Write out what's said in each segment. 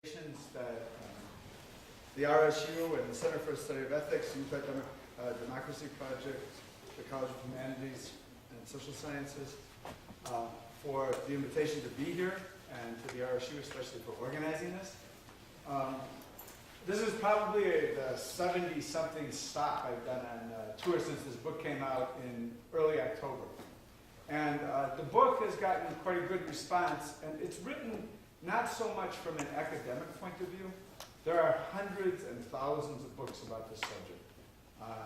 that the RSU and the Center for the Study of Ethics, Youth Democracy Project, the College of Humanities and Social Sciences, for the invitation to be here, and to the RSU especially for organizing this. This is probably the 70-something stop I've done on tour since this book came out in early October. And the book has gotten quite a good response, and it's written not so much from an academic point of view. There are hundreds and thousands of books about this subject.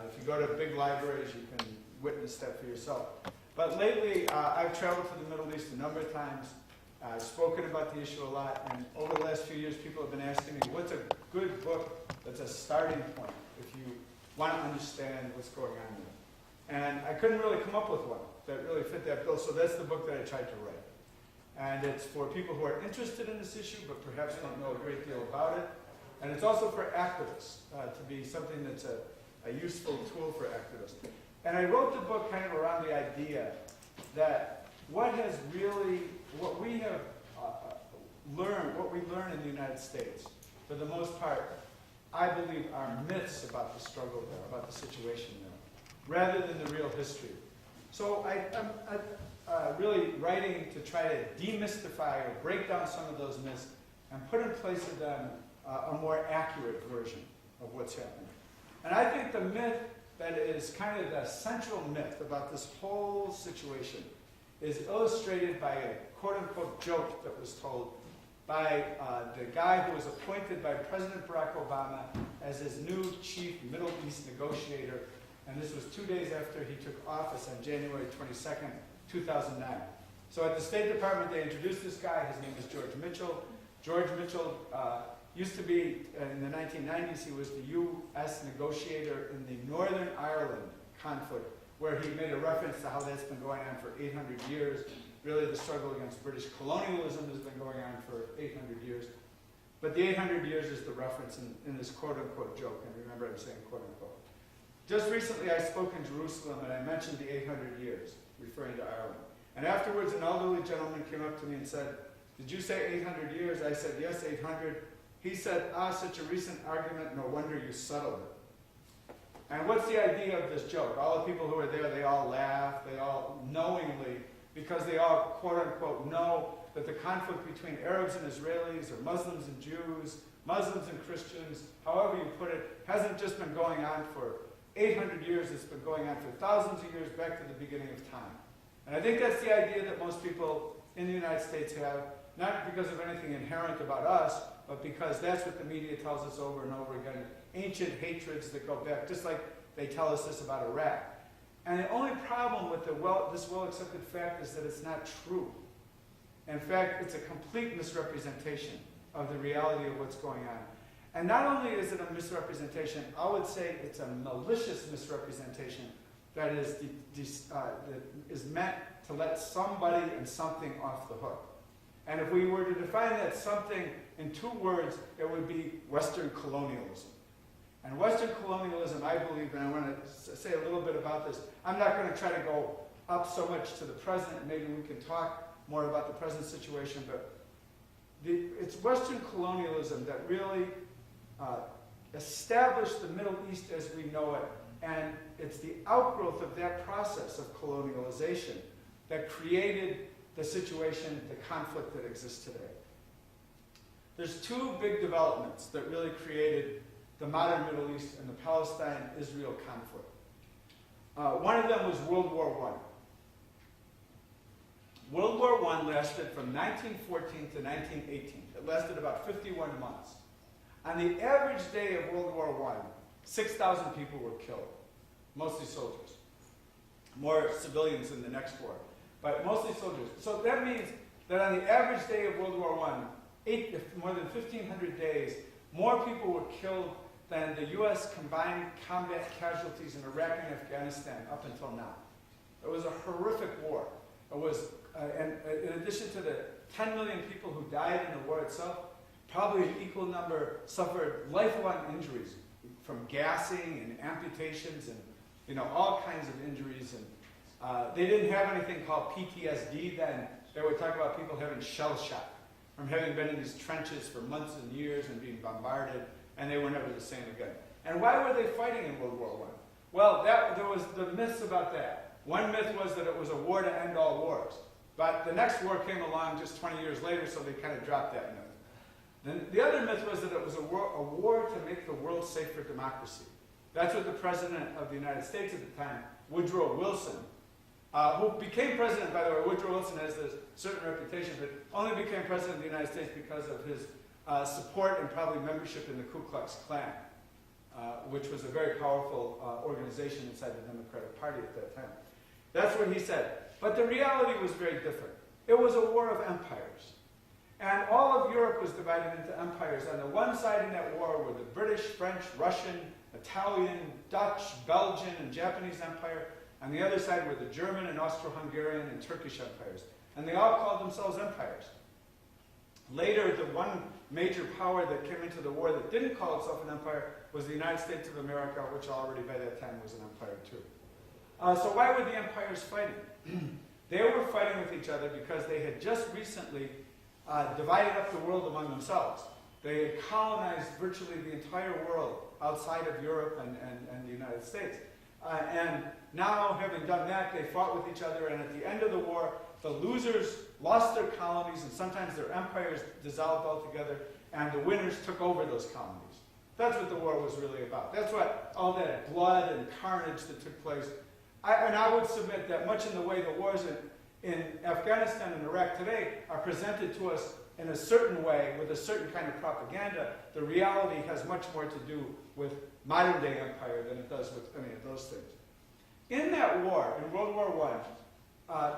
If you go to big libraries, you can witness that for yourself. But lately, I've traveled to the Middle East a number of times. I've spoken about the issue a lot, and over the last few years, people have been asking me, what's a good book that's a starting point if you want to understand what's going on there? And I couldn't really come up with one that really fit that bill, so that's the book that I tried to write. And it's for people who are interested in this issue, but perhaps don't know a great deal about it. And it's also for activists, to be something that's a useful tool for activists. And I wrote the book kind of around the idea that what we have learned, what we learn in the United States, for the most part, I believe are myths about the struggle there, about the situation there, rather than the real history. So I'm really writing to try to demystify or break down some of those myths and put in place of them a more accurate version of what's happening. And I think the myth that is kind of the central myth about this whole situation is illustrated by a quote-unquote joke that was told by the guy who was appointed by President Barack Obama as his new chief Middle East negotiator. And this was 2 days after he took office on January 22nd, 2009. So at the State Department, they introduced this guy. His name is George Mitchell. George Mitchell used to be, in the 1990s, he was the U.S. negotiator in the Northern Ireland conflict, where he made a reference to how that's been going on for 800 years. Really, the struggle against British colonialism has been going on for 800 years. But the 800 years is the reference in this quote-unquote joke, and remember I'm saying quote-unquote. Just recently, I spoke in Jerusalem, and I mentioned the 800 years, referring to Ireland. And afterwards, an elderly gentleman came up to me and said, "Did you say 800 years?" I said, "Yes, 800. He said, such a recent argument, no wonder you settled it." And what's the idea of this joke? All the people who are there, they all laugh, they all knowingly, because they all, quote-unquote, know that the conflict between Arabs and Israelis, or Muslims and Jews, Muslims and Christians, however you put it, hasn't just been going on for 800 years, it's been going on for thousands of years, back to the beginning of time. And I think that's the idea that most people in the United States have, not because of anything inherent about us, but because that's what the media tells us over and over again. Ancient hatreds that go back, just like they tell us this about Iraq. And the only problem with this well-accepted fact is that it's not true. In fact, it's a complete misrepresentation of the reality of what's going on. And not only is it a misrepresentation, I would say it's a malicious misrepresentation that is meant to let somebody and something off the hook. And if we were to define that something in 2 words, it would be Western colonialism. And Western colonialism, I believe, and I want to say a little bit about this, I'm not going to try to go up so much to the present, maybe we can talk more about the present situation, but it's Western colonialism that really established the Middle East as we know it, and it's the outgrowth of that process of colonialization that created the situation, the conflict that exists today. There's 2 big developments that really created the modern Middle East and the Palestine-Israel conflict. One of them was World War I. World War I lasted from 1914 to 1918. It lasted about 51 months. On the average day of World War I, 6,000 people were killed, mostly soldiers. More civilians in the next war, but mostly soldiers. So that means that on the average day of World War I, more than 1,500 days, more people were killed than the U.S. combined combat casualties in Iraq and Afghanistan up until now. It was a horrific war. It was, and in addition to the 10 million people who died in the war itself, probably an equal number suffered lifelong injuries from gassing and amputations and all kinds of injuries. And they didn't have anything called PTSD then. They would talk about people having shell shock. from having been in these trenches for months and years and being bombarded, and they were never the same again. And why were they fighting in World War I? Well, there was the myths about that. One myth was that it was a war to end all wars. But the next war came along just 20 years later, so they kind of dropped that myth. Then the other myth was that it was a war to make the world safe for democracy. That's what the President of the United States at the time, Woodrow Wilson, who became president, by the way. Woodrow Wilson has this certain reputation, but only became president of the United States because of his support and probably membership in the Ku Klux Klan, which was a very powerful organization inside the Democratic Party at that time. That's what he said. But the reality was very different. It was a war of empires. And all of Europe was divided into empires. On the one side in that war were the British, French, Russian, Italian, Dutch, Belgian, and Japanese Empire. On the other side were the German and Austro-Hungarian and Turkish empires. And they all called themselves empires. Later, the one major power that came into the war that didn't call itself an empire was the United States of America, which already by that time was an empire too. So why were the empires fighting? They were fighting with each other because they had just recently divided up the world among themselves. They had colonized virtually the entire world outside of Europe and the United States. And now, having done that, they fought with each other, and at the end of the war, the losers lost their colonies, and sometimes their empires dissolved altogether, and the winners took over those colonies. That's what the war was really about. That's what all that blood and carnage that took place. And I would submit that much in the way the wars in Afghanistan and Iraq today are presented to us in a certain way, with a certain kind of propaganda, the reality has much more to do with modern-day empire than it does with any of those things. In that war, in World War I,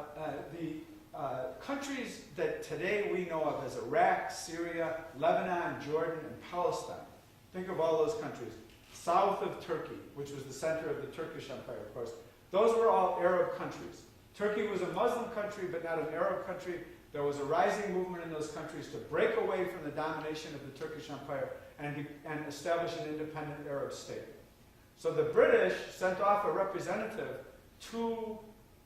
the countries that today we know of as Iraq, Syria, Lebanon, Jordan, and Palestine, think of all those countries, south of Turkey, which was the center of the Turkish Empire, of course, those were all Arab countries. Turkey was a Muslim country, but not an Arab country. There was a rising movement in those countries to break away from the domination of the Turkish Empire and establish an independent Arab state. So the British sent off a representative to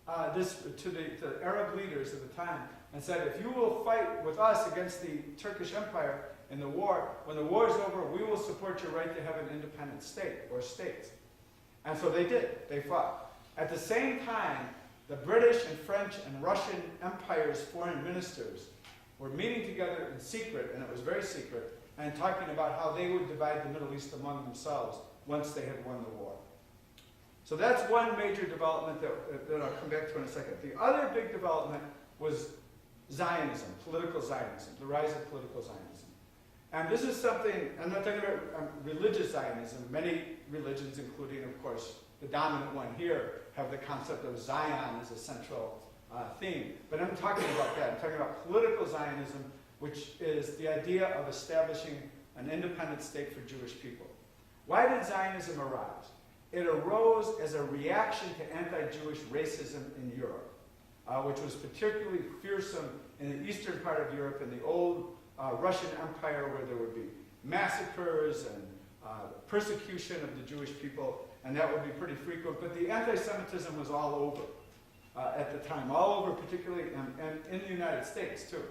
the Arab leaders at the time and said, if you will fight with us against the Turkish Empire in the war, when the war is over, we will support your right to have an independent state or states. And so they did. They fought. At the same time, the British and French and Russian empires' foreign ministers were meeting together in secret, and it was very secret, and talking about how they would divide the Middle East among themselves once they had won the war. So that's one major development that I'll come back to in a second. The other big development was Zionism, political Zionism, the rise of political Zionism. And this is something, I'm not talking about religious Zionism. Many religions, including, of course, the dominant one here, have the concept of Zion as a central theme. But I'm talking about that. I'm talking about political Zionism, which is the idea of establishing an independent state for Jewish people. Why did Zionism arise? It arose as a reaction to anti-Jewish racism in Europe, which was particularly fearsome in the eastern part of Europe, in the old Russian Empire, where there would be massacres and persecution of the Jewish people, and that would be pretty frequent. But the anti-Semitism was all over at the time, all over particularly, and in the United States too,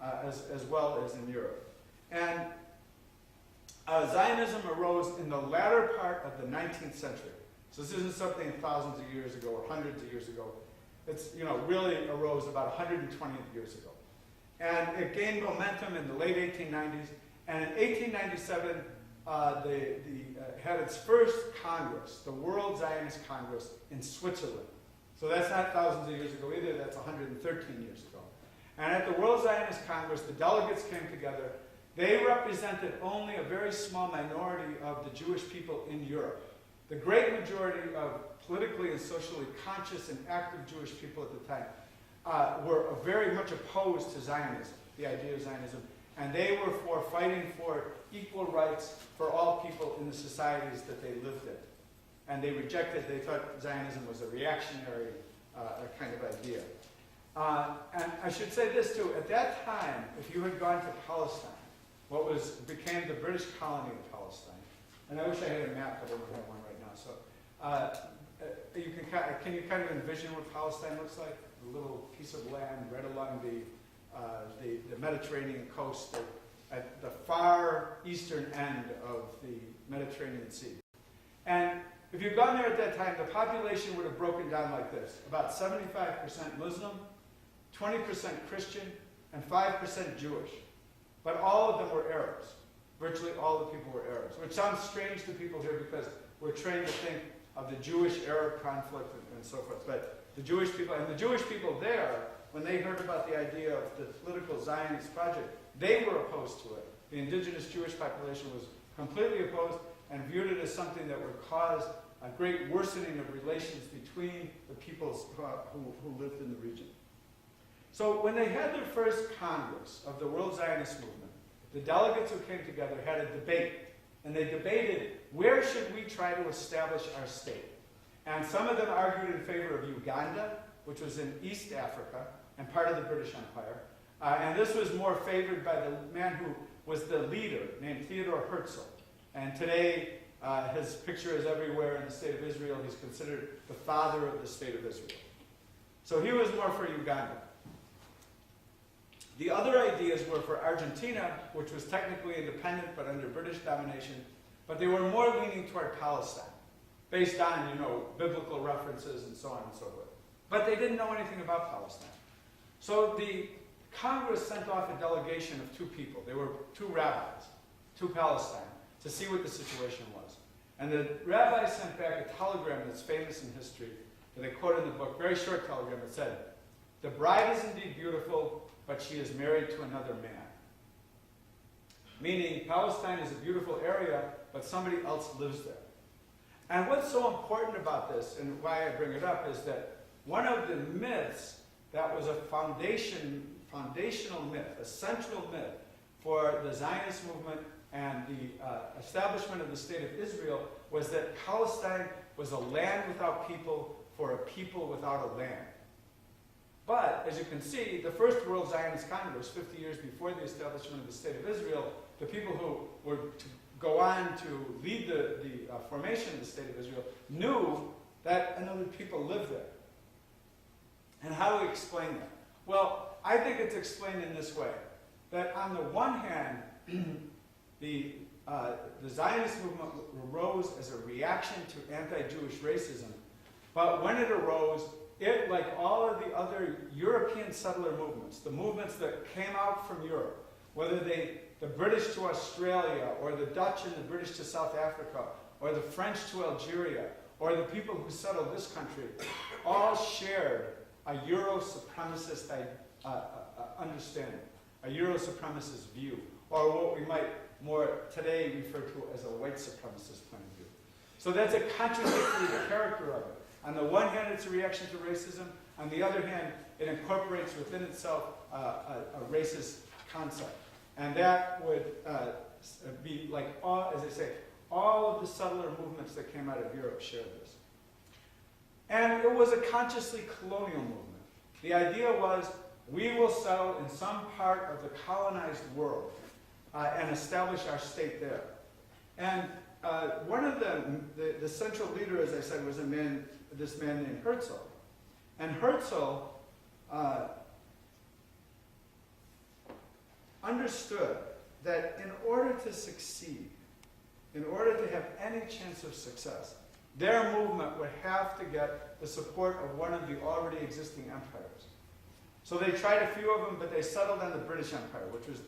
as well as in Europe. And Zionism arose in the latter part of the 19th century. So this isn't something thousands of years ago or hundreds of years ago. It's, really arose about 120 years ago. And it gained momentum in the late 1890s. And in 1897, had its first Congress, the World Zionist Congress, in Switzerland. So that's not thousands of years ago either, that's 113 years ago. And at the World Zionist Congress, the delegates came together. They represented only a very small minority of the Jewish people in Europe. The great majority of politically and socially conscious and active Jewish people at the time were very much opposed to Zionism, the idea of Zionism. And they were for fighting for equal rights for all people in the societies that they lived in. And they thought Zionism was a reactionary kind of idea. And I should say this too, at that time, if you had gone to Palestine, what became the British colony of Palestine, and I wish I had a map, but I don't have one right now, so can you kind of envision what Palestine looks like? A little piece of land right along the Mediterranean coast at the far eastern end of the Mediterranean Sea. And if you'd gone there at that time, the population would have broken down like this. About 75% Muslim, 20% Christian, and 5% Jewish. But all of them were Arabs. Virtually all the people were Arabs, which sounds strange to people here because we're trained to think of the Jewish-Arab conflict and so forth. But the Jewish people there, when they heard about the idea of the political Zionist project, they were opposed to it. The indigenous Jewish population was completely opposed and viewed it as something that would cause a great worsening of relations between the peoples who lived in the region. So when they had their first Congress of the World Zionist Movement, the delegates who came together had a debate, and they debated where should we try to establish our state. And some of them argued in favor of Uganda, which was in East Africa and part of the British Empire. And this was more favored by the man who was the leader, named Theodore Herzl. And today, his picture is everywhere in the state of Israel. He's considered the father of the state of Israel. So he was more for Uganda. The other ideas were for Argentina, which was technically independent but under British domination, but they were more leaning toward Palestine, based on, biblical references and so on and so forth. But they didn't know anything about Palestine. So the Congress sent off a delegation of two people. They were two rabbis to Palestine to see what the situation was. And the rabbis sent back a telegram that's famous in history that I quote in the book, very short telegram. It said, "The bride is indeed beautiful, but she is married to another man." Meaning, Palestine is a beautiful area, but somebody else lives there. And what's so important about this, and why I bring it up, is that one of the myths that was a foundational myth, a central myth for the Zionist movement and the establishment of the state of Israel was that Palestine was a land without people for a people without a land. But, as you can see, the first World Zionist Congress, 50 years before the establishment of the State of Israel, the people who were to go on to lead the formation of the State of Israel knew that another people lived there. And how do we explain that? Well, I think it's explained in this way, that on the one hand, the Zionist movement arose as a reaction to anti-Jewish racism, but when it arose, it, like all of the other European settler movements, the movements that came out from Europe, whether the British to Australia, or the Dutch and the British to South Africa, or the French to Algeria, or the people who settled this country, all shared a Euro-supremacist understanding, a Euro-supremacist view, or what we might more today refer to as a white supremacist point of view. So that's a contradictory character of it. On the one hand, it's a reaction to racism. On the other hand, it incorporates within itself a racist concept. And that would be like, as I say, all of the settler movements that came out of Europe shared this. And it was a consciously colonial movement. The idea was, we will settle in some part of the colonized world and establish our state there. And one of the central leader, as I said, was this man named Herzl. And Herzl understood that in order to succeed, in order to have any chance of success, their movement would have to get the support of one of the already existing empires. So they tried a few of them, but they settled on the British Empire, which was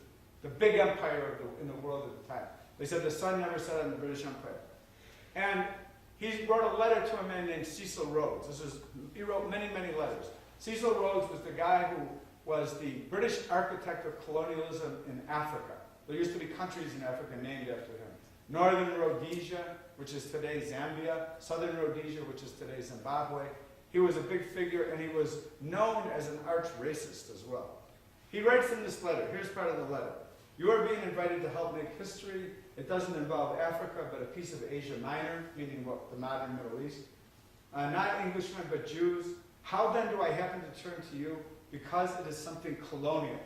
the big empire in the world at the time. They said the sun never set on the British Empire. And he wrote a letter to a man named Cecil Rhodes. He wrote many, many letters. Cecil Rhodes was the guy who was the British architect of colonialism in Africa. There used to be countries in Africa named after him. Northern Rhodesia, which is today Zambia. Southern Rhodesia, which is today Zimbabwe. He was a big figure, and he was known as an arch-racist as well. He writes in this letter, here's part of the letter. "You are being invited to help make history. It doesn't involve Africa, but a piece of Asia Minor," meaning what, the modern Middle East. "Not Englishmen, but Jews. How then do I happen to turn to you? Because it is something colonial."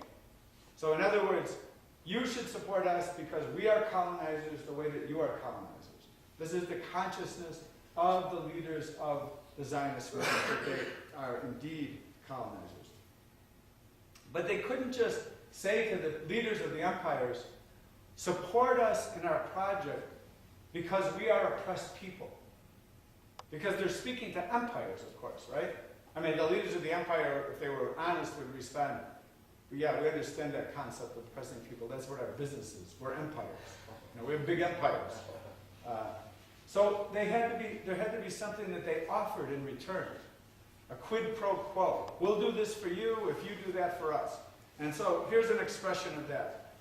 So in other words, you should support us because we are colonizers the way that you are colonizers. This is the consciousness of the leaders of the Zionist movement, that they are indeed colonizers. But they couldn't just say to the leaders of the empires, support us in our project because we are oppressed people. Because they're speaking to empires, of course, right? I mean, the leaders of the empire, if they were honest, would respond, yeah, we understand that concept of oppressing people. That's what our business is. We're empires. You know, we have big empires. So there had to be something that they offered in return. A quid pro quo. We'll do this for you if you do that for us. And so here's an expression of that.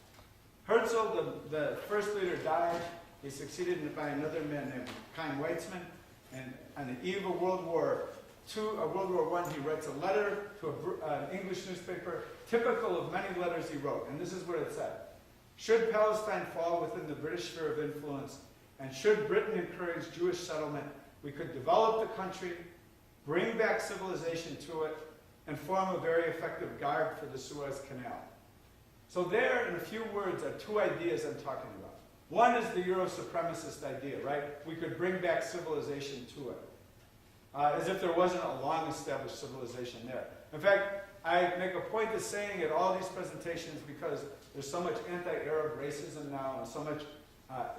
Herzl, the first leader, died. He's succeeded by another man named Chaim Weizmann. And on the eve of World War I, he writes a letter to an English newspaper, typical of many letters he wrote. And this is what it said. Should Palestine fall within the British sphere of influence, and should Britain encourage Jewish settlement, we could develop the country, bring back civilization to it, and form a very effective guard for the Suez Canal. So there, in a few words, are two ideas I'm talking about. One is the Euro-supremacist idea, right? We could bring back civilization to it. As if there wasn't a long-established civilization there. In fact, I make a point of saying at all these presentations because there's so much anti-Arab racism now and so much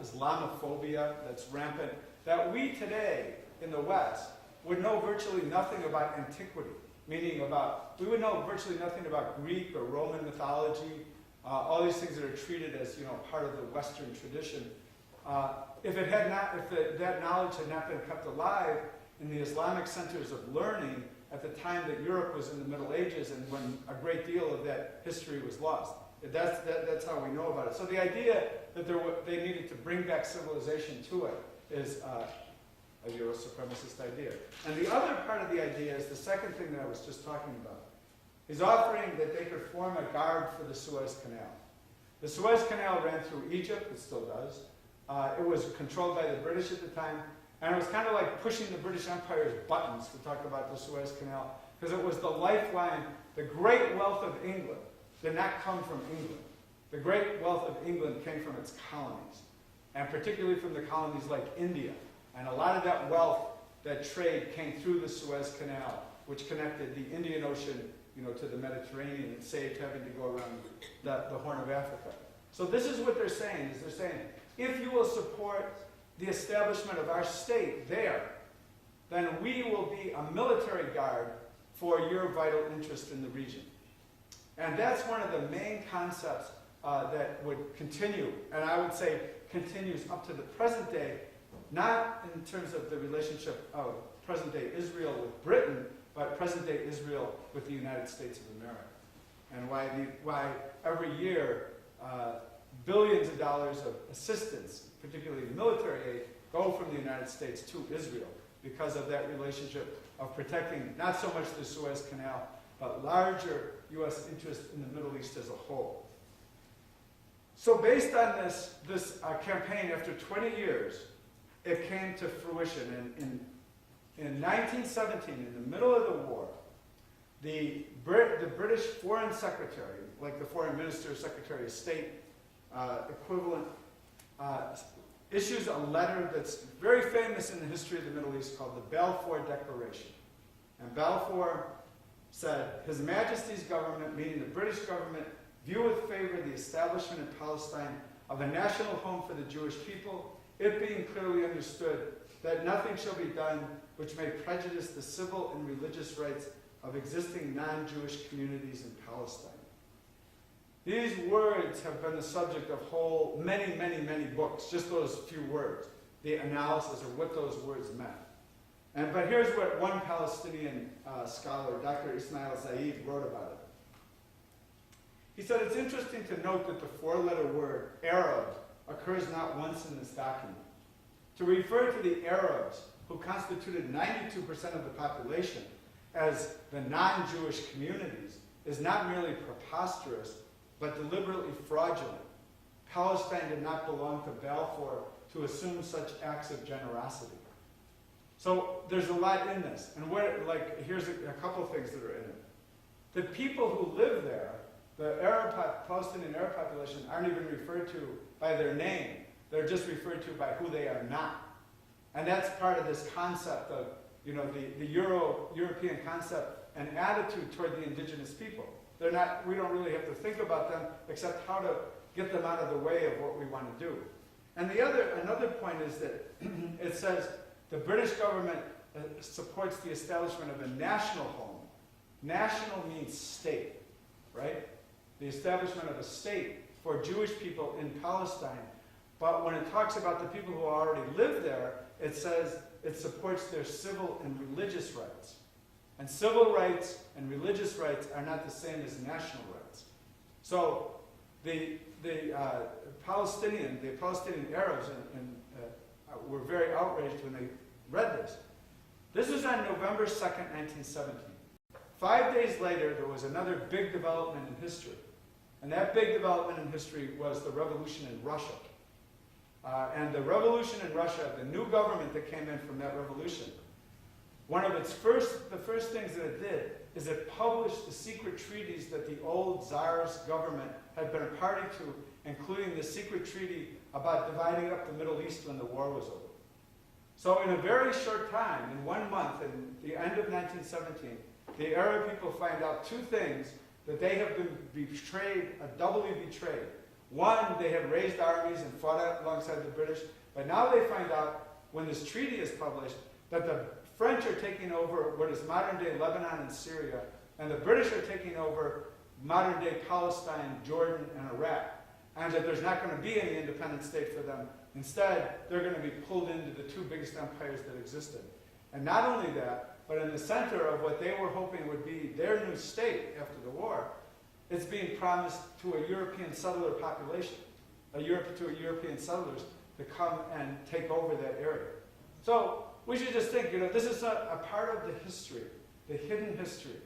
Islamophobia that's rampant, that we today in the West would know virtually nothing about antiquity, meaning we would know virtually nothing about Greek or Roman mythology, all these things that are treated as part of the Western tradition. If that knowledge had not been kept alive in the Islamic centers of learning at the time that Europe was in the Middle Ages and when a great deal of that history was lost. That's how we know about it. So the idea that they needed to bring back civilization to it is a Euro-supremacist idea. And the other part of the idea is the second thing that I was just talking about. He's offering that they could form a guard for the Suez Canal. The Suez Canal ran through Egypt, it still does. It was controlled by the British at the time, and it was kind of like pushing the British Empire's buttons to talk about the Suez Canal, because it was the lifeline. The great wealth of England did not come from England. The great wealth of England came from its colonies, and particularly from the colonies like India. And a lot of that wealth, that trade, came through the Suez Canal, which connected the Indian Ocean to the Mediterranean and saved having to go around the Horn of Africa. So this is what they're saying, if you will support the establishment of our state there, then we will be a military guard for your vital interest in the region. And that's one of the main concepts that would continue, and I would say continues up to the present day, not in terms of the relationship of present-day Israel with Britain, but present-day Israel with the United States of America. And why every year billions of dollars of assistance, particularly military aid, go from the United States to Israel because of that relationship of protecting not so much the Suez Canal, but larger U.S. interest in the Middle East as a whole. So based on this campaign, after 20 years, it came to fruition. In 1917, in the middle of the war, the British Foreign Secretary, like the Foreign Minister, Secretary of State equivalent, issues a letter that's very famous in the history of the Middle East called the Balfour Declaration. And Balfour said, His Majesty's government, meaning the British government, view with favor the establishment in Palestine of a national home for the Jewish people, it being clearly understood that nothing shall be done which may prejudice the civil and religious rights of existing non-Jewish communities in Palestine. These words have been the subject of many, many, many books, just those few words, the analysis of what those words meant. But here's what one Palestinian scholar, Dr. Ismail Zaid, wrote about it. He said, it's interesting to note that the four-letter word, Arab, occurs not once in this document. To refer to the Arabs, who constituted 92% of the population, as the non-Jewish communities, is not merely preposterous, but deliberately fraudulent. Palestine did not belong to Balfour to assume such acts of generosity. So there's a lot in this. And here's a couple of things that are in it. The people who live there, the Palestinian Arab population, aren't even referred to by their name. They're just referred to by who they are not. And that's part of this concept of, the European concept an attitude toward the indigenous people. They're not, we don't really have to think about them except how to get them out of the way of what we want to do. And another point is that it says the British government supports the establishment of a national home. National means state, right? The establishment of a state for Jewish people in Palestine. But when it talks about the people who already live there, it says it supports their civil and religious rights. And civil rights and religious rights are not the same as national rights. So the Palestinian Arabs were very outraged when they read this. This was on November 2nd, 1917. 5 days later, there was another big development in history. And that big development in history was the revolution in Russia. And the revolution in Russia, the new government that came in from that revolution, the first things that it did is it published the secret treaties that the old Tsar's government had been a party to, including the secret treaty about dividing up the Middle East when the war was over. So in a very short time, in 1 month, in the end of 1917, the Arab people find out two things: that they have been betrayed, doubly betrayed. One, they had raised armies and fought alongside the British, but now they find out, when this treaty is published, that the French are taking over what is modern-day Lebanon and Syria, and the British are taking over modern-day Palestine, Jordan, and Iraq, and that there's not going to be any independent state for them. Instead, they're going to be pulled into the two biggest empires that existed. And not only that, but in the center of what they were hoping would be their new state after the war, it's being promised to a European settler population, to European settlers to come and take over that area. So we should just think, this is a part of the history, the hidden history,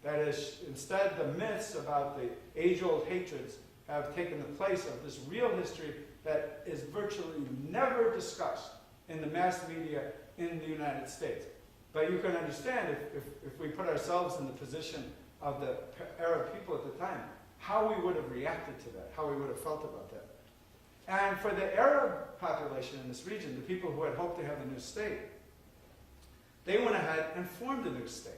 that is, instead the myths about the age-old hatreds have taken the place of this real history that is virtually never discussed in the mass media in the United States. But you can understand, if we put ourselves in the position of the Arab people at the time, how we would have reacted to that, how we would have felt about that. And for the Arab population in this region, the people who had hoped to have a new state, they went ahead and formed a new state.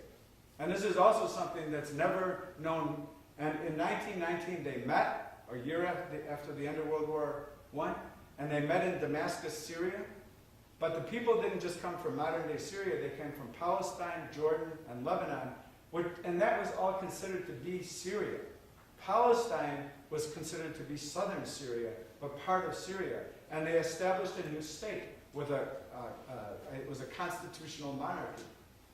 And this is also something that's never known. And in 1919, they met, a year after the end of World War I, and they met in Damascus, Syria. But the people didn't just come from modern-day Syria, they came from Palestine, Jordan, and Lebanon, and that was all considered to be Syria. Palestine was considered to be southern Syria, but part of Syria. And they established a new state with it was a constitutional monarchy.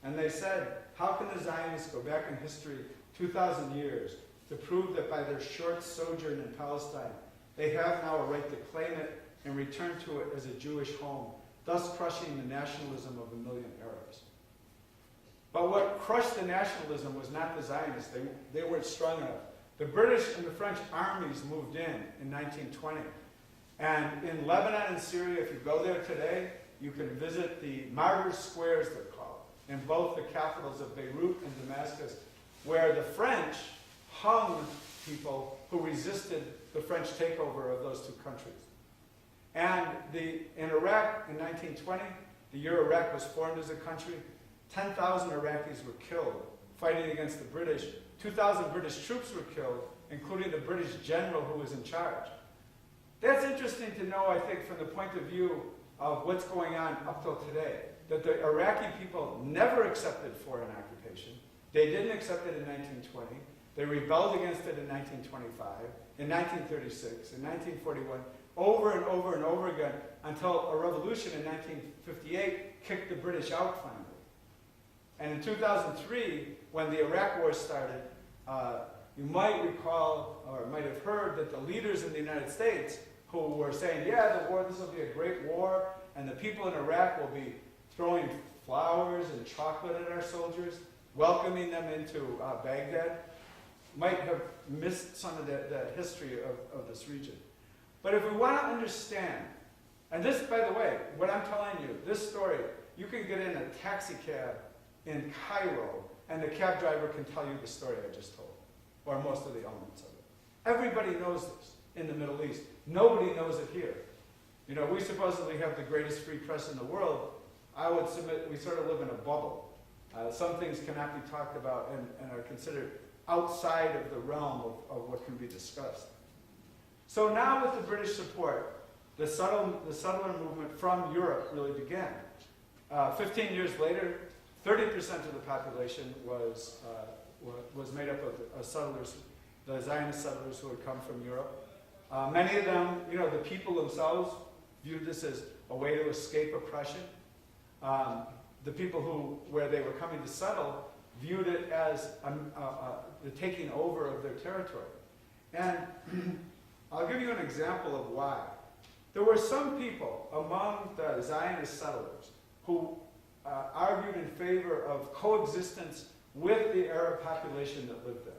And they said, how can the Zionists go back in history 2,000 years to prove that by their short sojourn in Palestine, they have now a right to claim it and return to it as a Jewish home, thus crushing the nationalism of 1 million Arabs. But what crushed the nationalism was not the Zionists. They weren't strong enough. The British and the French armies moved in 1920. And in Lebanon and Syria, if you go there today, you can visit the martyrs' squares, they're called, in both the capitals of Beirut and Damascus, where the French hung people who resisted the French takeover of those two countries. And in Iraq in 1920, the year Iraq was formed as a country, 10,000 Iraqis were killed fighting against the British. 2,000 British troops were killed, including the British general who was in charge. That's interesting to know, I think, from the point of view of what's going on up till today, that the Iraqi people never accepted foreign occupation. They didn't accept it in 1920. They rebelled against it in 1925, in 1936, in 1941, over and over and over again, until a revolution in 1958 kicked the British out finally. And in 2003, when the Iraq War started, you might recall, or might have heard, that the leaders in the United States who were saying, yeah, this will be a great war, and the people in Iraq will be throwing flowers and chocolate at our soldiers, welcoming them into Baghdad, might have missed some of the history of this region. But if we want to understand, and this, by the way, what I'm telling you, this story, you can get in a taxi cab in Cairo, and the cab driver can tell you the story I just told, or most of the elements of it. Everybody knows this in the Middle East. Nobody knows it here. We supposedly have the greatest free press in the world. I would submit we sort of live in a bubble. Some things cannot be talked about and are considered outside of the realm of what can be discussed. So now with the British support, the settler movement from Europe really began. 15 years later, 30% of the population was made up of settlers, the Zionist settlers who had come from Europe. Many of them, the people themselves viewed this as a way to escape oppression. The people where they were coming to settle viewed it as the taking over of their territory. And I'll give you an example of why. There were some people among the Zionist settlers who argued in favor of coexistence with the Arab population that lived there.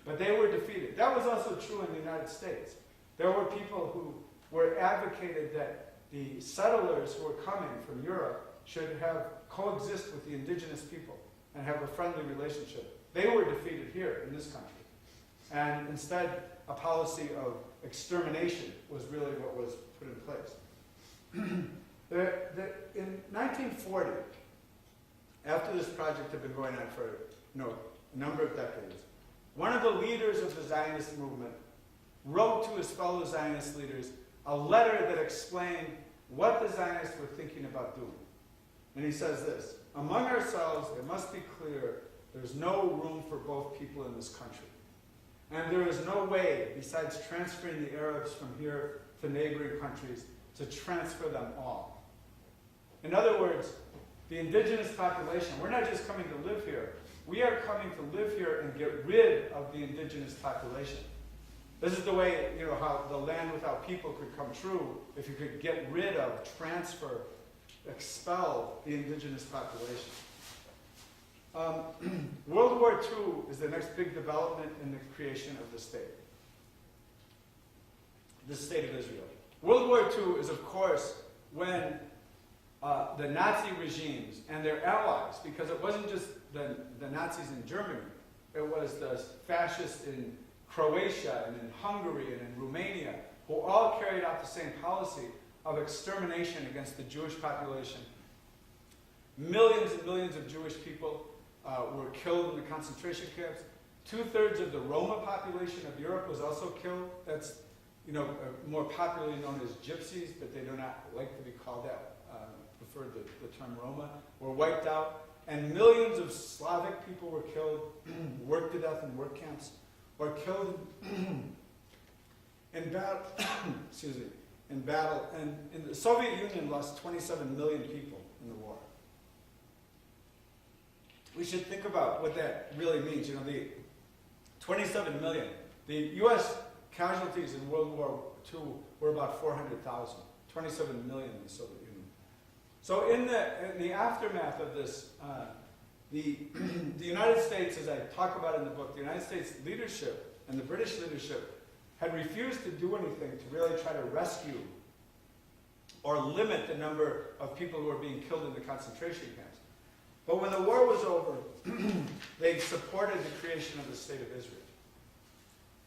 But they were defeated. That was also true in the United States. There were people who were advocated that the settlers who were coming from Europe should have coexist with the indigenous people and have a friendly relationship. They were defeated here in this country. And instead, a policy of extermination was really what was put in place. In 1940, after this project had been going on for a number of decades, one of the leaders of the Zionist movement wrote to his fellow Zionist leaders a letter that explained what the Zionists were thinking about doing. And he says this: "Among ourselves, it must be clear there's no room for both people in this country. And there is no way, besides transferring the Arabs from here to neighboring countries, to transfer them all." In other words, the indigenous population, we're not just coming to live here. We are coming to live here and get rid of the indigenous population. This is the way, how the land without people could come true, if you could get rid of, transfer, expel the indigenous population. World War II is the next big development in the creation of the state of Israel. World War II is, of course, when the Nazi regimes and their allies, because it wasn't just the Nazis in Germany, it was the fascists in Croatia and in Hungary and in Romania, who all carried out the same policy of extermination against the Jewish population. Millions and millions of Jewish people were killed in the concentration camps. 2/3 of the Roma population of Europe was also killed. That's more popularly known as gypsies, but they do not like to be called that. Prefer the term Roma, were wiped out. And millions of Slavic people were killed, worked to death in work camps, or killed in battle. Excuse me, in battle. And the Soviet Union lost 27 million people in the war. We should think about what that really means. The 27 million. The U.S. casualties in World War II were about 400,000. 27 million in the Soviet Union. So in the aftermath of this, the United States, as I talk about in the book, the United States leadership and the British leadership had refused to do anything to really try to rescue or limit the number of people who were being killed in the concentration camps. But when the war was over, they supported the creation of the State of Israel.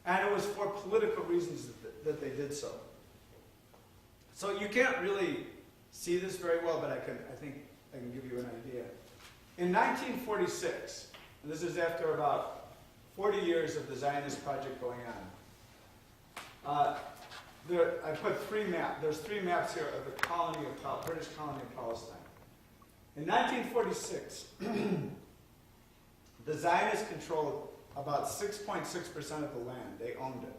And it was for political reasons that they did so. So you can't really see this very well, but I think I can give you an idea. In 1946, and this is after about 40 years of the Zionist project going on, I put three maps. There's three maps here of the British colony of Palestine. In 1946, the Zionists controlled about 6.6% of the land. They owned it.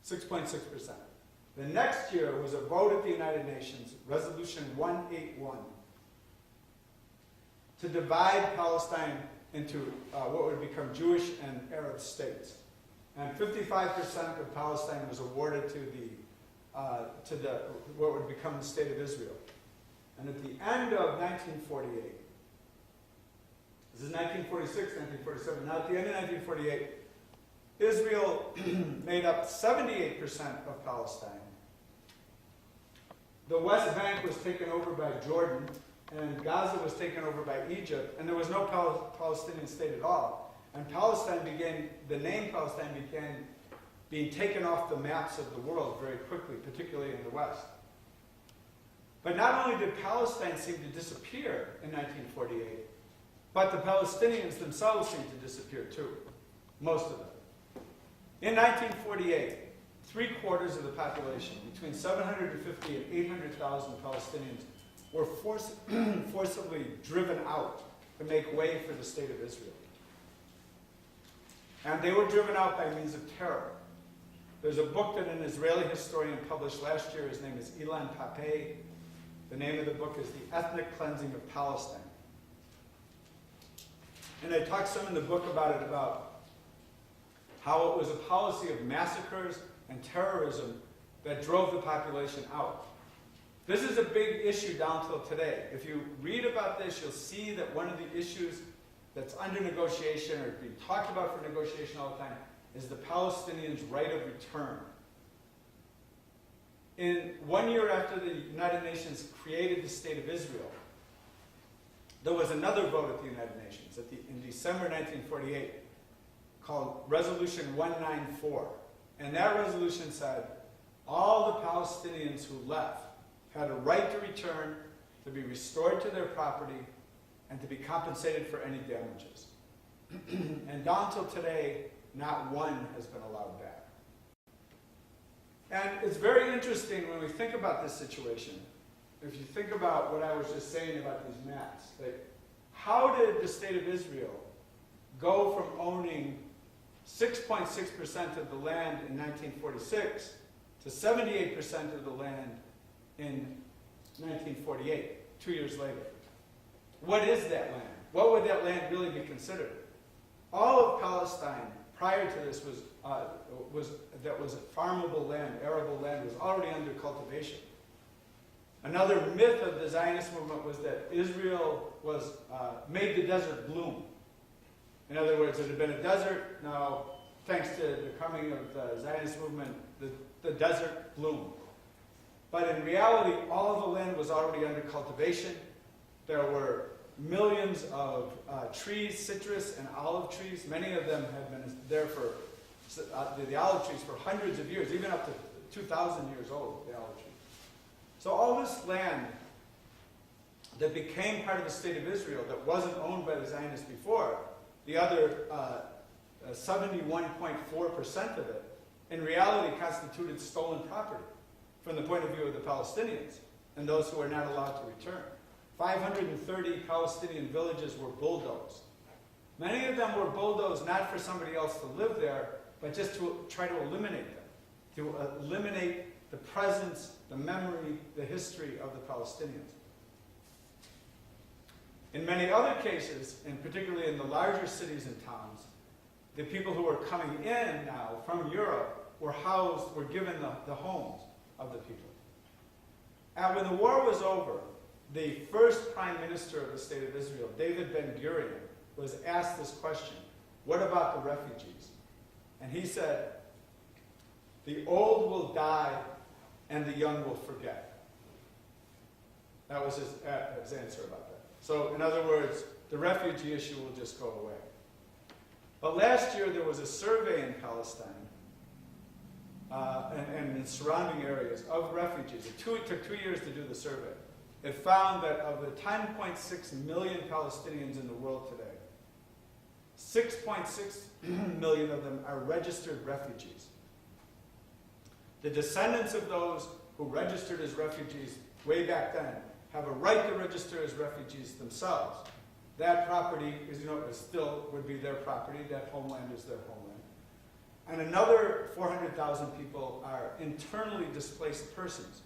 6.6%. The next year was a vote at the United Nations, Resolution 181, to divide Palestine into what would become Jewish and Arab states. And 55% of Palestine was awarded to what would become the State of Israel. And at the end of 1948, this is 1946, 1947, now at the end of 1948, Israel made up 78% of Palestine. The West Bank was taken over by Jordan, and Gaza was taken over by Egypt, and there was no Palestinian state at all. And the name Palestine began being taken off the maps of the world very quickly, particularly in the West. But not only did Palestine seem to disappear in 1948, But the Palestinians themselves seem to disappear too, most of them. In 1948, 3/4 of the population, between 750 and 800,000 Palestinians, were forcibly driven out to make way for the state of Israel. And they were driven out by means of terror. There's a book that an Israeli historian published last year. His name is Ilan Pappé. The name of the book is The Ethnic Cleansing of Palestine. And I talk some in the book about it, about how it was a policy of massacres and terrorism that drove the population out. This is a big issue down till today. If you read about this, you'll see that one of the issues that's under negotiation or being talked about for negotiation all the time is the Palestinians' right of return. In 1 year after the United Nations created the State of Israel, there was another vote at the United Nations in December 1948 called Resolution 194. And that resolution said all the Palestinians who left had a right to return, to be restored to their property, and to be compensated for any damages. And down till today, not one has been allowed back. And it's very interesting when we think about this situation. If you think about what I was just saying about these maps, like, how did the state of Israel go from owning 6.6% of the land in 1946 to 78% of the land in 1948, 2 years later? What is that land? What would that land really be considered? All of Palestine prior to this was farmable land, arable land, was already under cultivation. Another myth of the Zionist movement was that Israel was made the desert bloom. In other words, it had been a desert. Now, thanks to the coming of the Zionist movement, the desert bloomed. But in reality, all of the land was already under cultivation. There were millions of trees, citrus and olive trees. Many of them have been there for the olive trees for hundreds of years, even up to 2,000 years old, the olive trees. So all this land that became part of the state of Israel that wasn't owned by the Zionists before, the other 71.4% of it, in reality constituted stolen property from the point of view of the Palestinians and those who were not allowed to return. 530 Palestinian villages were bulldozed. Many of them were bulldozed not for somebody else to live there, but just to try to eliminate them, to eliminate the presence, the memory, the history of the Palestinians. In many other cases, and particularly in the larger cities and towns, the people who were coming in now from Europe were housed, were given the homes of the people. And when the war was over, the first prime minister of the state of Israel, David Ben-Gurion, was asked this question: what about the refugees? And he said, the old will die and the young will forget. That was his answer about that. So, in other words, the refugee issue will just go away. But last year there was a survey in Palestine and in surrounding areas of refugees. It took 2 years to do the survey. It found that of the 10.6 million Palestinians in the world today, 6.6 million of them are registered refugees. The descendants of those who registered as refugees way back then have a right to register as refugees themselves. That property is, still would be their property. That homeland is their homeland. And another 400,000 people are internally displaced persons.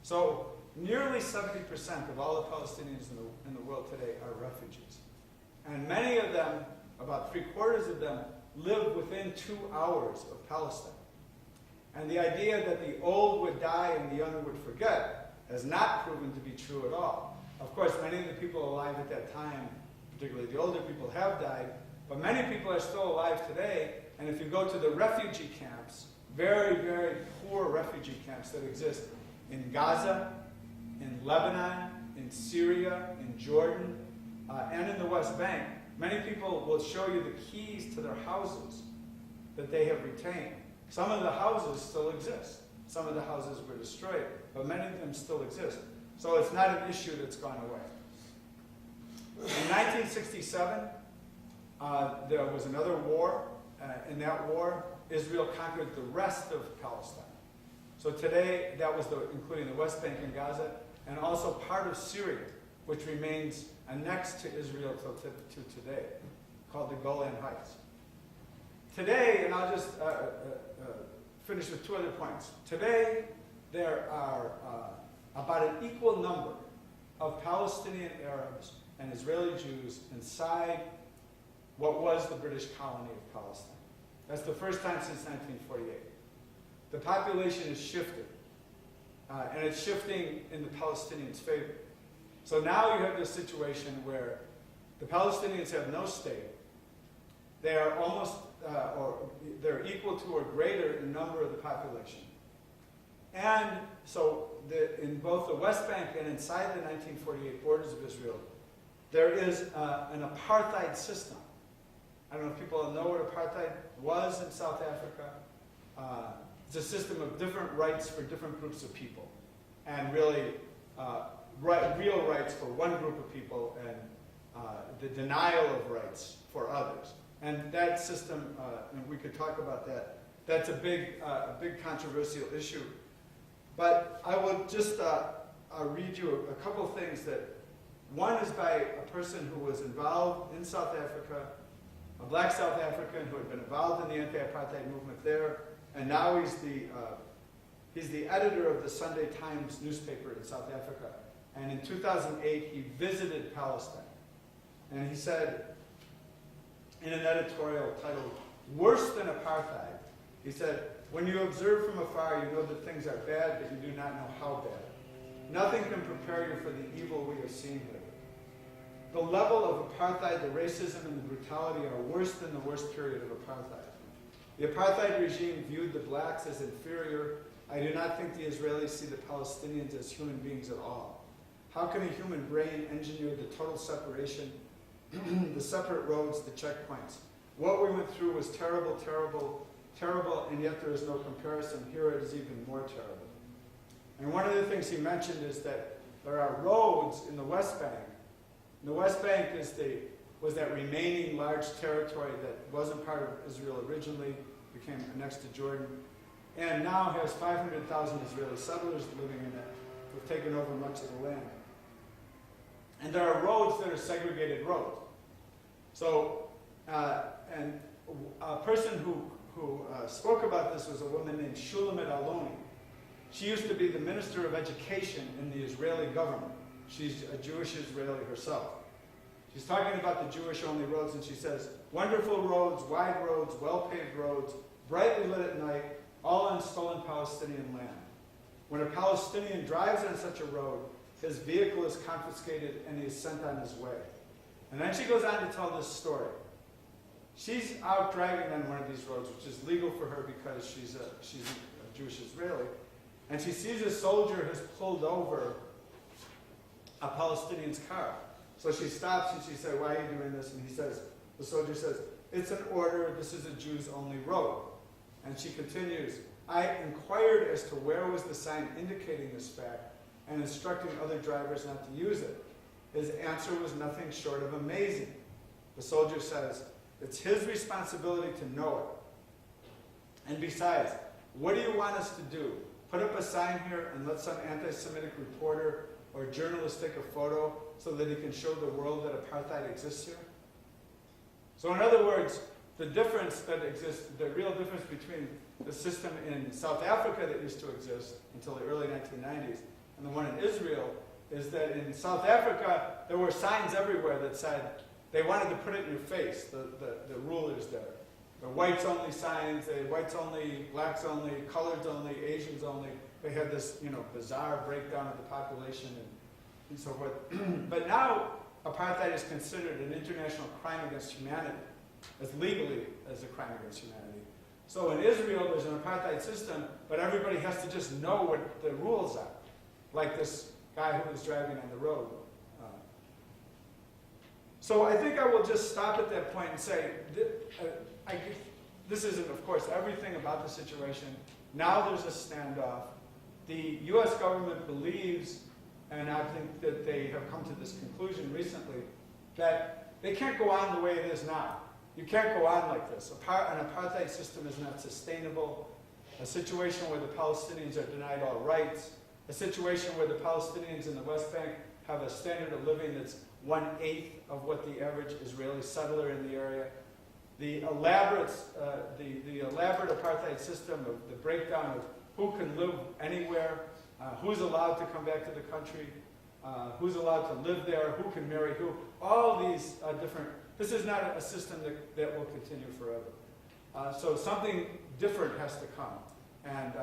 So nearly 70% of all the Palestinians in the world today are refugees. And many of them, about 3/4 of them, live within 2 hours of Palestine. And the idea that the old would die and the young would forget has not proven to be true at all. Of course, many of the people alive at that time, particularly the older people, have died, but many people are still alive today. And if you go to the refugee camps, very, very poor refugee camps that exist in Gaza, in Lebanon, in Syria, in Jordan, and in the West Bank, many people will show you the keys to their houses that they have retained. Some of the houses still exist. Some of the houses were destroyed, but many of them still exist. So it's not an issue that's gone away. In 1967, there was another war. In that war, Israel conquered the rest of Palestine. So today, that was including the West Bank and Gaza, and also part of Syria, which remains annexed to Israel to today, called the Golan Heights. Today, and I'll just finish with two other points. Today, there are about an equal number of Palestinian Arabs and Israeli Jews inside what was the British colony of Palestine. That's the first time since 1948. The population is shifting, and it's shifting in the Palestinians' favor. So now you have this situation where the Palestinians have no state. They are almost, or they're equal to or greater in number of the population. And so in both the West Bank and inside the 1948 borders of Israel, there is an apartheid system. I don't know if people know what apartheid was in South Africa. It's a system of different rights for different groups of people, and really real rights for one group of people and the denial of rights for others. And that system, and we could talk about that, that's a big controversial issue. But I will just read you a couple things that, one is by a person who was involved in South Africa, a black South African who had been involved in the anti-apartheid movement there, and now he's the editor of the Sunday Times newspaper in South Africa. And in 2008, he visited Palestine. And he said, in an editorial titled, "Worse Than Apartheid," he said, "When you observe from afar, you know that things are bad, but you do not know how bad. Nothing can prepare you for the evil we are seeing here. The level of apartheid, the racism, and the brutality are worse than the worst period of apartheid. The apartheid regime viewed the blacks as inferior. I do not think the Israelis see the Palestinians as human beings at all. How can a human brain engineer the total separation, the separate roads, the checkpoints? What we went through was terrible, terrible, terrible, and yet there is no comparison. Here it is even more terrible." And one of the things he mentioned is that there are roads in the West Bank. And the West Bank was that remaining large territory that wasn't part of Israel originally, became annexed to Jordan, and now has 500,000 Israeli settlers living in it, who've taken over much of the land. And there are roads that are segregated roads. So, and a person who spoke about this was a woman named Shulamit Aloni. She used to be the Minister of Education in the Israeli government. She's a Jewish Israeli herself. She's talking about the Jewish-only roads, and she says, "Wonderful roads, wide roads, well-paved roads, brightly lit at night, all on stolen Palestinian land. When a Palestinian drives on such a road, his vehicle is confiscated and he is sent on his way." And then she goes on to tell this story. She's out driving on one of these roads, which is legal for her because she's a Jewish Israeli, and she sees a soldier has pulled over a Palestinian's car. So she stops and she says, "Why are you doing this?" And the soldier says, "It's an order, this is a Jews-only road." And she continues, "I inquired as to where was the sign indicating this fact and instructing other drivers not to use it. His answer was nothing short of amazing." The soldier says, "It's his responsibility to know it. And besides, what do you want us to do? Put up a sign here and let some anti-Semitic reporter or journalist take a photo so that he can show the world that apartheid exists here?" So in other words, the difference that exists, the real difference between the system in South Africa that used to exist until the early 1990s and the one in Israel is that in South Africa, there were signs everywhere that said they wanted to put it in your face, the rulers there. The whites only signs, the whites only, blacks only, coloreds only, Asians only. They had this, bizarre breakdown of the population and so forth. But now, apartheid is considered an international crime against humanity, as legally as a crime against humanity. So in Israel, there's an apartheid system, but everybody has to just know what the rules are, like this guy who was driving on the road. So I think I will just stop at that point and say, this isn't, of course, everything about the situation. Now there's a standoff. The U.S. government believes, and I think that they have come to this conclusion recently, that they can't go on the way it is now. You can't go on like this. An apartheid system is not sustainable. A situation where the Palestinians are denied all rights. A situation where the Palestinians in the West Bank have a standard of living that's 1/8 of what the average Israeli settler in the area. The elaborate apartheid system of the breakdown of who can live anywhere, who's allowed to come back to the country, who's allowed to live there, who can marry who, all these different, this is not a system that will continue forever. So something different has to come. And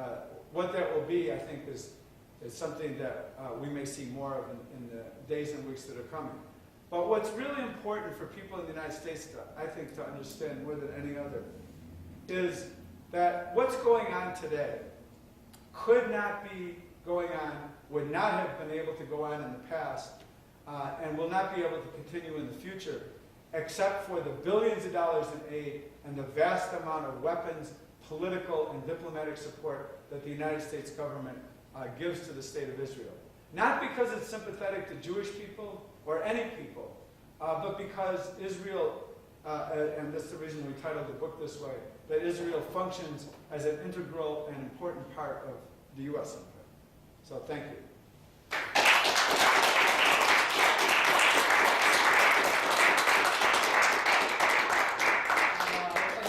what that will be, I think, is something that we may see more of in the days and weeks that are coming. But what's really important for people in the United States, I think, to understand more than any other, is that what's going on today could not be going on, would not have been able to go on in the past, and will not be able to continue in the future, except for the billions of dollars in aid and the vast amount of weapons, political and diplomatic support that the United States government gives to the State of Israel. Not because it's sympathetic to Jewish people or any people, but because Israel, and that's the reason we titled the book this way, that Israel functions as an integral and important part of the U.S. empire. So thank you.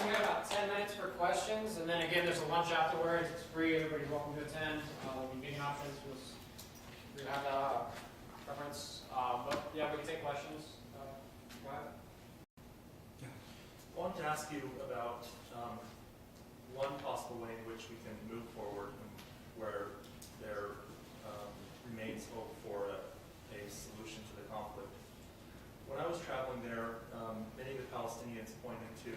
We have about 10 minutes for questions, and then again, there's a lunch afterwards. It's free. Everybody's welcome to attend. Meeting options was we have that preference, but yeah, we can take questions. Go ahead. I wanted to ask you about one possible way in which we can move forward where there remains hope for a solution to the conflict. When I was traveling there, many of the Palestinians pointed to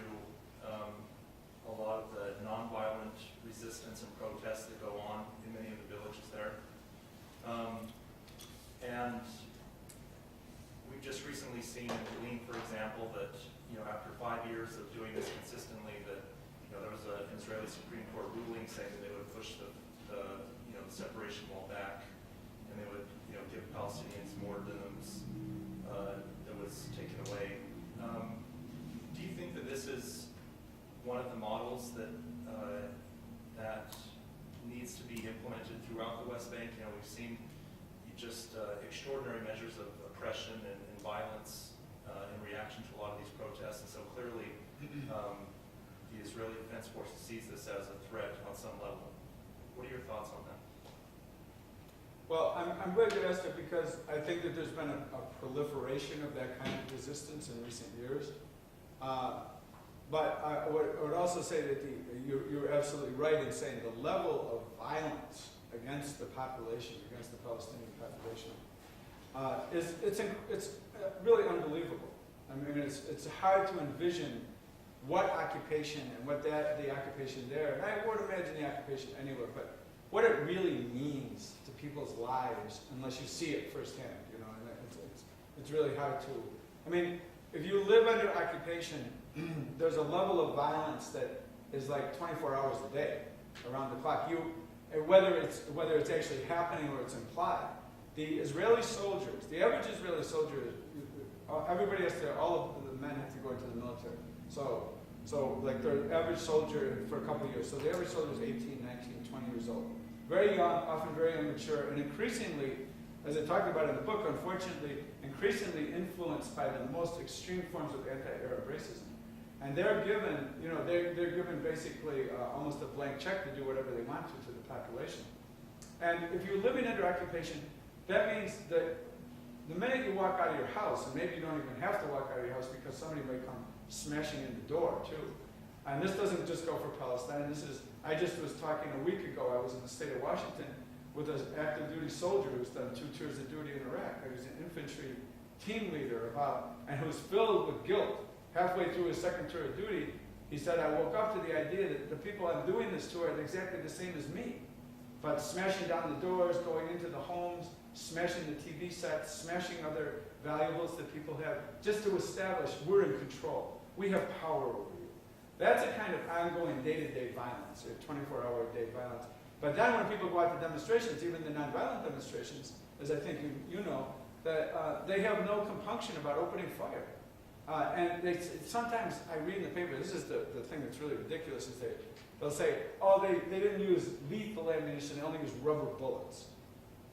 a lot of the nonviolent resistance and protests that go on in many of the villages there. And we've just recently seen in Berlin, for example, that after 5 years of doing this consistently, that there was an Israeli Supreme Court ruling saying that they would push the separation wall back, and they would give Palestinians more denims that was taken away. Do you think that this is one of the models that that needs to be implemented throughout the West Bank? We've seen just extraordinary measures of oppression and violence in reaction to a lot of these protests, and so clearly the Israeli Defense Forces sees this as a threat on some level. What are your thoughts on that? Well, I'm glad you asked it because I think that there's been a proliferation of that kind of resistance in recent years. But I would also say that you're absolutely right in saying the level of violence against the population, against the Palestinian population, it's really unbelievable. I mean, it's hard to envision what occupation and what the occupation there, and I would imagine the occupation anywhere, but what it really means to people's lives unless you see it firsthand, and it's really hard to, I mean, if you live under occupation, there's a level of violence that is like 24 hours a day, around the clock. Whether it's actually happening or it's implied. The Israeli soldiers, the average Israeli soldier, everybody has to, all of the men have to go into the military. So like the average soldier for a couple of years. So the average soldier is 18, 19, 20 years old. Very young, often very immature, and increasingly, as I talked about in the book, unfortunately, increasingly influenced by the most extreme forms of anti-Arab racism. And they're given, they're given basically almost a blank check to do whatever they want to the population. And if you're living under occupation, that means that the minute you walk out of your house, and maybe you don't even have to walk out of your house because somebody may come smashing in the door too. And this doesn't just go for Palestine. I just was talking a week ago, I was in the state of Washington with an active duty soldier who's done 2 tours of duty in Iraq. He was an infantry team leader and who was filled with guilt. Halfway through his second tour of duty, he said, I woke up to the idea that the people I'm doing this to are exactly the same as me. But smashing down the doors, going into the homes, smashing the TV sets, smashing other valuables that people have, just to establish we're in control. We have power over you. That's a kind of ongoing day-to-day violence, or 24-hour-a-day violence. But then when people go out to demonstrations, even the nonviolent demonstrations, as I think you know, that they have no compunction about opening fire. And sometimes I read in the paper, this is the thing that's really ridiculous, is they'll say, oh, they didn't use lethal ammunition, they only used rubber bullets.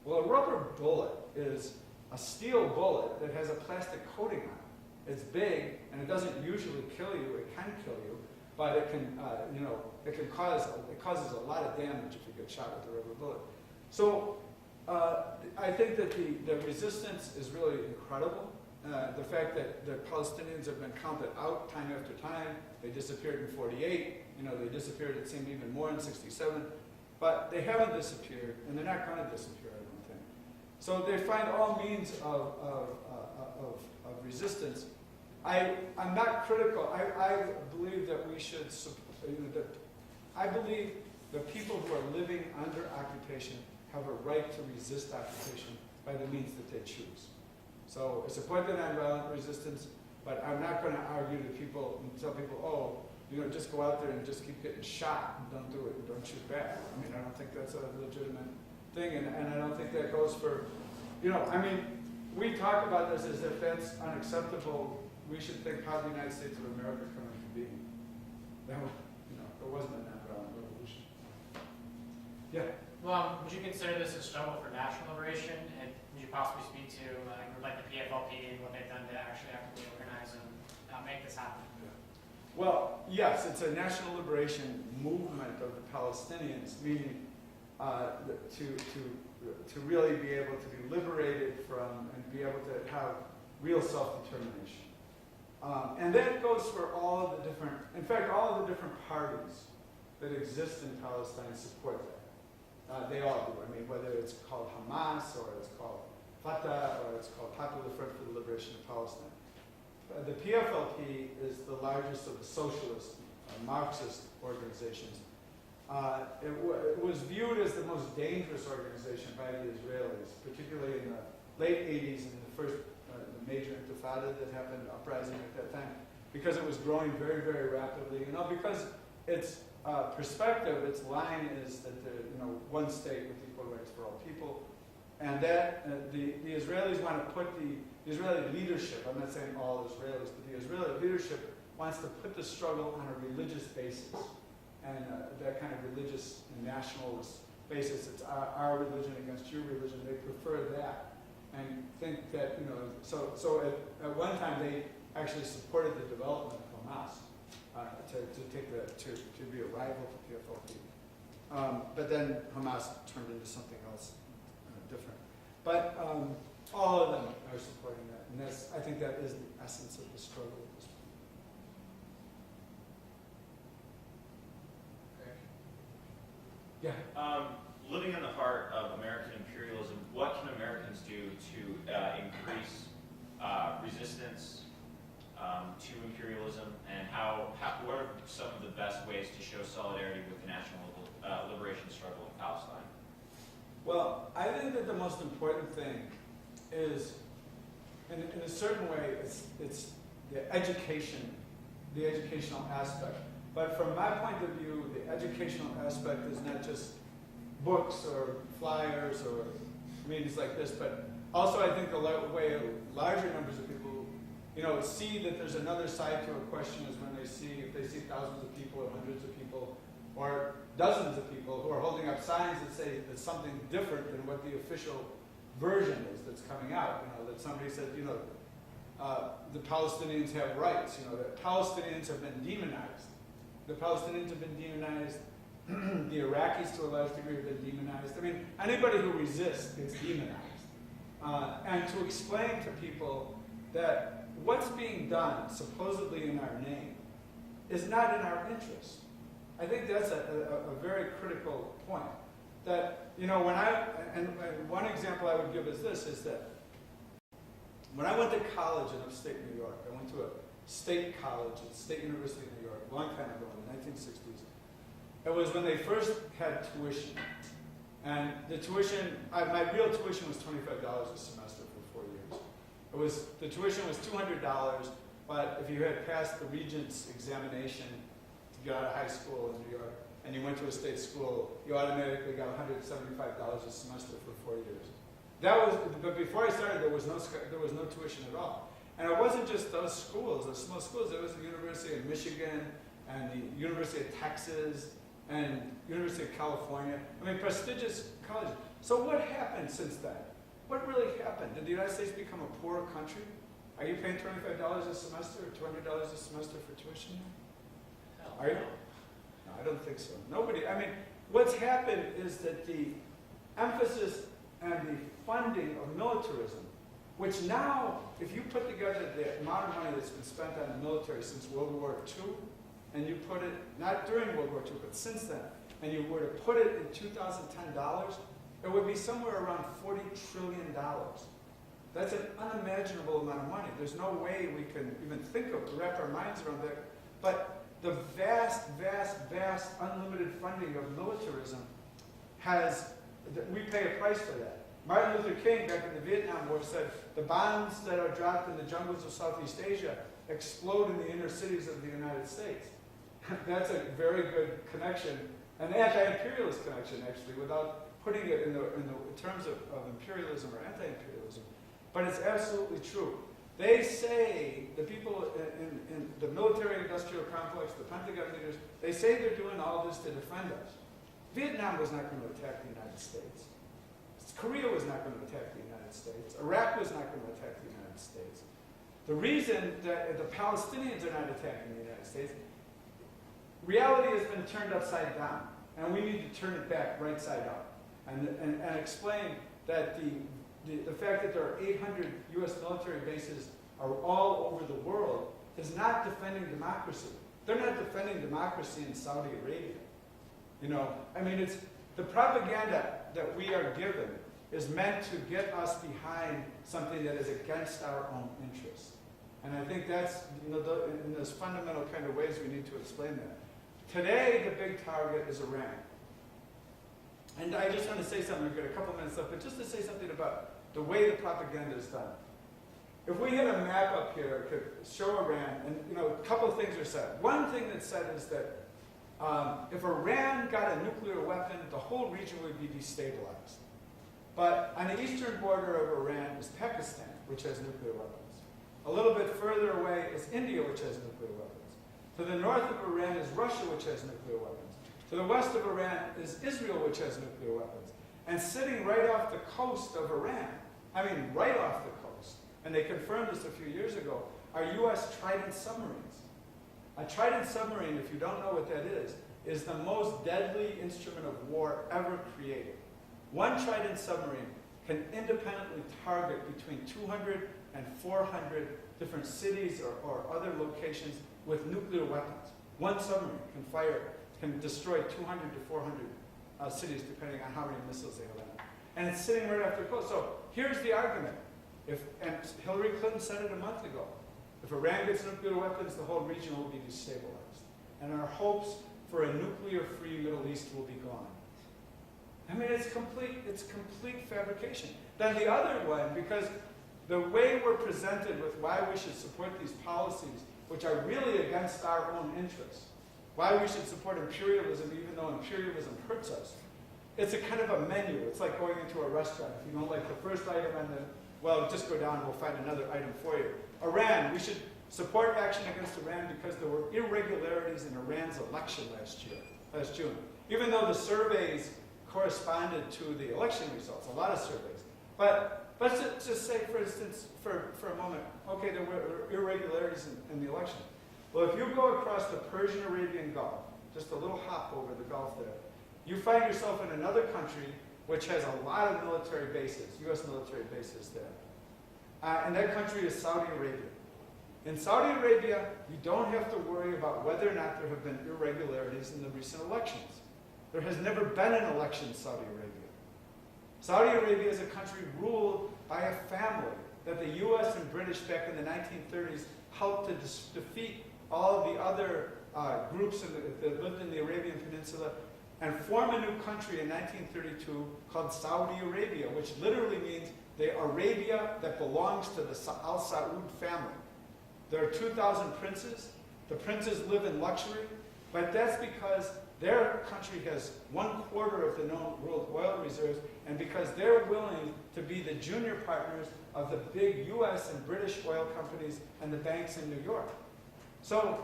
Well, a rubber bullet is a steel bullet that has a plastic coating on it. It's big, and it doesn't usually kill you. It can kill you, but it can, it causes a lot of damage if you get shot with a rubber bullet. So I think that the resistance is really incredible. The fact that the Palestinians have been counted out time after time. They disappeared in 48. They disappeared, it seemed, even more in 67. But they haven't disappeared, and they're not going to disappear, I don't think. So they find all means of resistance. I'm not critical. I believe that we should, I believe the people who are living under occupation have a right to resist occupation by the means that they choose. So I support the nonviolent resistance, but I'm not going to argue to people and tell people, oh, just go out there and just keep getting shot and don't do it and don't shoot back. I mean, I don't think that's a legitimate thing, and I don't think that goes for, we talk about this as if that's unacceptable. We should think how the United States of America come into being. There wasn't a nonviolent revolution. Yeah. Well, would you consider this a struggle for national liberation? And would you possibly speak to like the PFLP and what they've done to actually actively organize and make this happen? Well, yes, it's a national liberation movement of the Palestinians, meaning to really be able to be liberated from and be able to have real self-determination. And that goes for all of the different, in fact, all of the different parties that exist in Palestine support that. They all do. I mean, whether it's called Hamas or it's called Fatah or it's called Popular Front for the Liberation of Palestine. The PFLP is the largest of the socialist, Marxist organizations. It was viewed as the most dangerous organization by the Israelis, particularly in the late 80s and the first the major intifada that happened, uprising at that time, because it was growing very, very rapidly. Because its perspective, its line is that one state with equal rights for all people, and that the Israelis want to put the Israeli leadership, I'm not saying all Israelis, but the Israeli leadership wants to put the struggle on a religious basis, and that kind of religious and nationalist basis. It's our religion against your religion. They prefer that, and think that So at one time they actually supported the development of Hamas to be a rival to PFLP, but then Hamas turned into something else different. But all of them are supporting that, and I think that is the essence of the struggle at this point. Yeah. Living in the heart of American imperialism, what can Americans do to increase resistance to imperialism, and what are some of the best ways to show solidarity with the national liberation struggle in Palestine? Well, I think that the most important thing is, in a certain way, it's the educational aspect. But from my point of view, the educational aspect is not just books or flyers or meetings like this, but also I think the way larger numbers of people, see that there's another side to a question is when if they see thousands of people or hundreds of people or dozens of people who are holding up signs that say that something different than what the official version is that's coming out. That somebody said, the Palestinians have rights. That Palestinians have been demonized. The Palestinians have been demonized. The Iraqis, to a large degree, have been demonized. I mean, anybody who resists gets demonized. And to explain to people that what's being done, supposedly in our name, is not in our interest. I think that's a very critical point. That, and one example I would give is this, is that when I went to college in upstate New York, I went to a state college at State University of New York, a long time ago in the 1960s. It was when they first had tuition. And the tuition, my real tuition was $25 a semester for 4 years. The tuition was $200, but if you had passed the Regents examination to get out of high school in New York, and you went to a state school, you automatically got $175 a semester for 4 years. But before I started, there was no tuition at all. And it wasn't just those schools, those small schools. It was the University of Michigan and the University of Texas and University of California. I mean, prestigious colleges. So what happened since then? What really happened? Did the United States become a poorer country? Are you paying $25 a semester or $200 a semester for tuition now? Are you? No, I don't think so. Nobody, I mean, what's happened is that the emphasis and the funding of militarism, which now, if you put together the amount of money that's been spent on the military since World War II, and you put it, not during World War II, but since then, and you were to put it in 2010 dollars, it would be somewhere around $40 trillion. That's an unimaginable amount of money. There's no way we can even think of, wrap our minds around that. But the vast, vast, vast unlimited funding of militarism we pay a price for that. Martin Luther King, back in the Vietnam War, said the bombs that are dropped in the jungles of Southeast Asia explode in the inner cities of the United States. That's a very good connection, an anti-imperialist connection, actually, without putting it in the terms of imperialism or anti-imperialism. But it's absolutely true. They say, the people in the military-industrial complex, the Pentagon leaders, they say they're doing all this to defend us. Vietnam was not going to attack the United States. Korea was not going to attack the United States. Iraq was not going to attack the United States. The reason that the Palestinians are not attacking the United States, reality has been turned upside down, and we need to turn it back right side up and explain that the fact that there are 800 U.S. military bases are all over the world is not defending democracy. They're not defending democracy in Saudi Arabia. You know, I mean, it's the propaganda that we are given is meant to get us behind something that is against our own interests. And I think that's, you know, in those fundamental kind of ways we need to explain that. Today, the big target is Iran. And I just want to say something, we've got a couple minutes left, but just to say something about the way the propaganda is done. If we had a map up here, it could show Iran, and you know, a couple of things are said. One thing that's said is that if Iran got a nuclear weapon, the whole region would be destabilized. But on the eastern border of Iran is Pakistan, which has nuclear weapons. A little bit further away is India, which has nuclear weapons. To the north of Iran is Russia, which has nuclear weapons. To the west of Iran is Israel, which has nuclear weapons. And sitting right off the coast of Iran, I mean right off the coast, and they confirmed this a few years ago, are U.S. Trident submarines. A Trident submarine, if you don't know what that is the most deadly instrument of war ever created. One Trident submarine can independently target between 200 and 400 different cities or other locations with nuclear weapons. One submarine can destroy 200 to 400 cities, depending on how many missiles they have on it. And it's sitting right off the coast. So here's the argument. And Hillary Clinton said it a month ago. If Iran gets nuclear weapons, the whole region will be destabilized. And our hopes for a nuclear-free Middle East will be gone. I mean, it's complete fabrication. Then the other one, because the way we're presented with why we should support these policies, which are really against our own interests, why we should support imperialism even though imperialism hurts us, it's a kind of a menu. It's like going into a restaurant. If you don't like the first item and then, well, just go down and we'll find another item for you. Iran, we should support action against Iran because there were irregularities in Iran's election last June. Even though the surveys corresponded to the election results, a lot of surveys. But let's just say, for instance, for a moment, okay, there were irregularities in the election. Well, if you go across the Persian-Arabian Gulf, just a little hop over the Gulf there, you find yourself in another country which has a lot of military bases, U.S. military bases there. And that country is Saudi Arabia. In Saudi Arabia, you don't have to worry about whether or not there have been irregularities in the recent elections. There has never been an election in Saudi Arabia. Saudi Arabia is a country ruled by a family that the U.S. and British back in the 1930s helped to defeat all of the other groups that lived in the Arabian Peninsula and form a new country in 1932 called Saudi Arabia, which literally means the Arabia that belongs to the Al Saud family. There are 2,000 princes. The princes live in luxury, but that's because Their country has 1/4 of the known world oil reserves, and because they're willing to be the junior partners of the big US and British oil companies and the banks in New York. So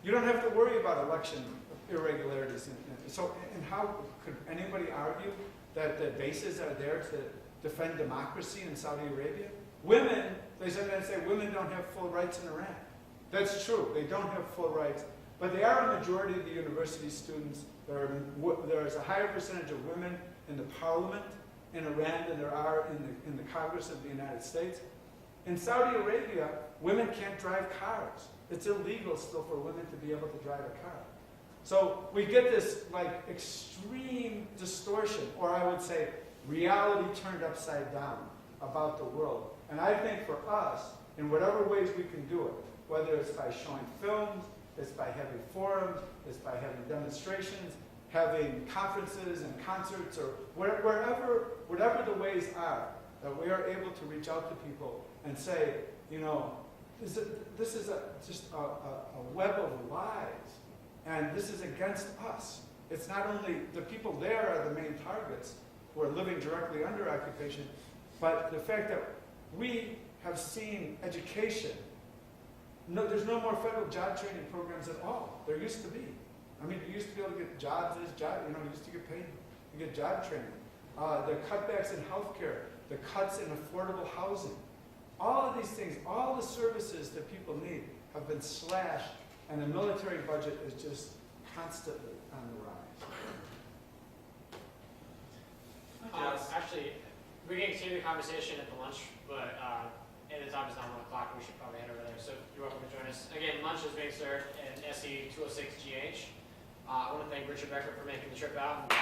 you don't have to worry about election irregularities. And how could anybody argue that the bases are there to defend democracy in Saudi Arabia? Women, they sometimes say women don't have full rights in Iran. That's true, they don't have full rights, but they are a majority of the university students. There is a higher percentage of women in the parliament in Iran than there are in the Congress of the United States. In Saudi Arabia, women can't drive cars. It's illegal still for women to be able to drive a car. So we get this like extreme distortion, or I would say reality turned upside down about the world. And I think for us, in whatever ways we can do it, whether it's by showing films, it's by having forums, it's by having demonstrations, having conferences and concerts, or whatever the ways are, that we are able to reach out to people and say, you know, this is just a web of lies, and this is against us. It's not only the people there are the main targets who are living directly under occupation, but the fact that we have seen education. No, there's no more federal job training programs at all. There used to be. I mean, you used to be able to get jobs as job, you used to get paid to get job training. The cutbacks in healthcare, the cuts in affordable housing, all of these things, all the services that people need have been slashed, and the military budget is just constantly on the rise. Yes. Actually, we can continue the conversation at the lunch, but and the time is now 1 o'clock, and we should probably head over there. So you're welcome to join us. Again, lunch is being served in SE 206GH. I want to thank Richard Becker for making the trip out. And